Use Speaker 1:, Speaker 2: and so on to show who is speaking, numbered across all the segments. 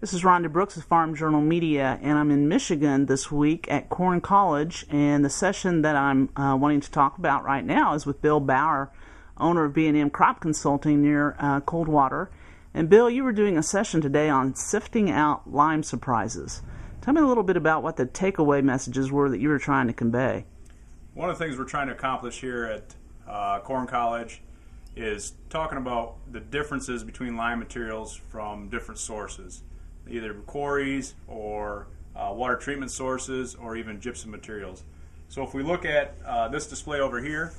Speaker 1: This is Rhonda Brooks of Farm Journal Media, and I'm in Michigan this week at Corn College, and the session that I'm wanting to talk about right now is with Bill Bauer, owner of B&M Crop Consulting near Coldwater. And Bill, you were doing a session today on sifting out lime surprises. Tell me a little bit about what the takeaway messages were that you were trying to convey.
Speaker 2: One of the things we're trying to accomplish here at Corn College is talking about the differences between lime materials from different sources, either quarries or water treatment sources or even gypsum materials. So if we look at this display over here,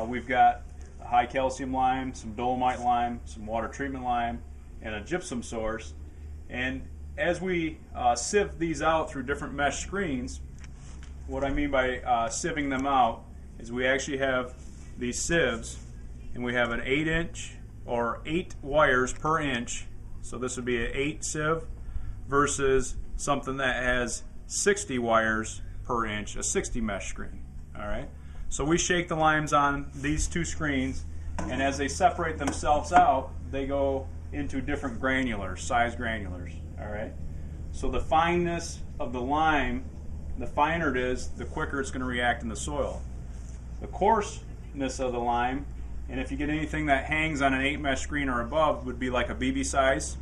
Speaker 2: we've got a high calcium lime, some dolomite lime, some water treatment lime, and a gypsum source. And as we sieve these out through different mesh screens, what I mean by sieving them out is we actually have these sieves, and we have an 8-inch or 8 wires per inch. So this would be an 8 sieve versus something that has 60 wires per inch, a 60 mesh screen. All right. So we shake the limes on these two screens, and as they separate themselves out, they go into different granulars, size granulars. All right. So the fineness of the lime, the finer it is, the quicker it's going to react in the soil. The coarseness of the lime, and if you get anything that hangs on an 8 mesh screen or above, would be like a BB size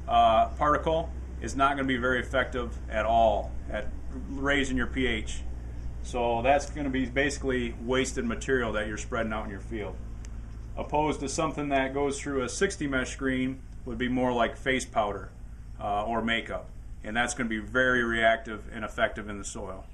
Speaker 2: particle, is not going to be very effective at all at raising your pH. So that's going to be basically wasted material that you're spreading out in your field. Opposed to something that goes through a 60 mesh screen would be more like face powder or makeup, and that's going to be very reactive and effective in the soil.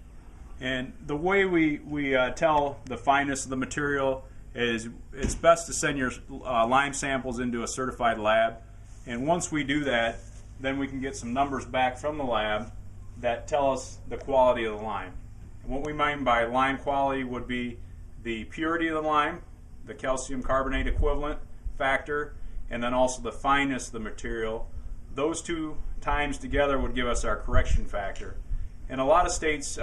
Speaker 2: And the way we tell the fineness of the material is it's best to send your lime samples into a certified lab, and once we do that, then we can get some numbers back from the lab that tell us the quality of the lime. And what we mean by lime quality would be the purity of the lime, the calcium carbonate equivalent factor, and then also the fineness of the material. Those two times together would give us our correction factor. And a lot of states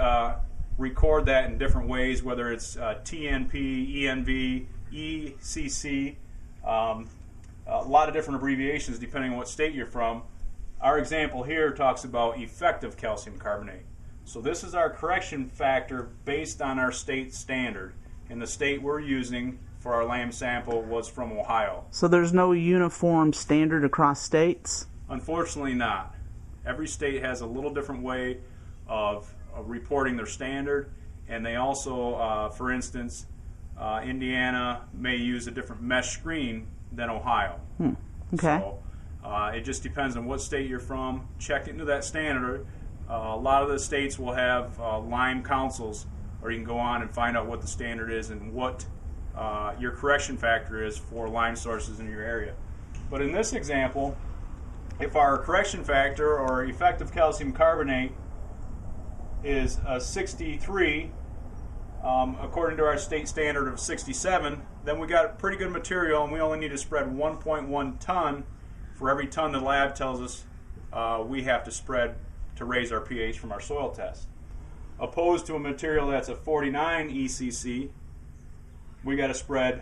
Speaker 2: record that in different ways, whether it's TNP, ENV, ECC, a lot of different abbreviations depending on what state you're from. Our example here talks about effective calcium carbonate. So this is our correction factor based on our state standard. And the state we're using for our lime sample was from Ohio.
Speaker 1: So there's no uniform standard across states?
Speaker 2: Unfortunately not. Every state has a little different way of reporting their standard, and they also, for instance, Indiana may use a different mesh screen than Ohio.
Speaker 1: Okay.
Speaker 2: So it just depends on what state you're from. Check into that standard. A lot of the states will have lime councils, or you can go on and find out what the standard is and what your correction factor is for lime sources in your area. But in this example, if our correction factor or effective calcium carbonate is a 63, according to our state standard of 67, then we got pretty good material, and we only need to spread 1.1 ton for every ton the lab tells us we have to spread to raise our pH from our soil test. Opposed to a material that's a 49 ECC, we got to spread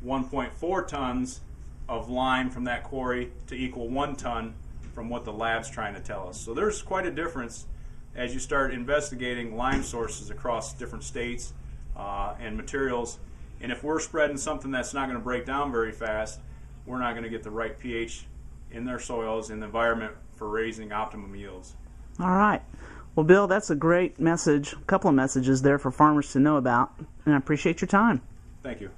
Speaker 2: 1.4 tons of lime from that quarry to equal 1 ton from what the lab's trying to tell us. So there's quite a difference as you start investigating lime sources across different states and materials. And if we're spreading something that's not going to break down very fast, we're not going to get the right pH in their soils and the environment for raising optimum yields.
Speaker 1: All right. Well, Bill, that's a great message, a couple of messages there for farmers to know about, and I appreciate your time.
Speaker 2: Thank you.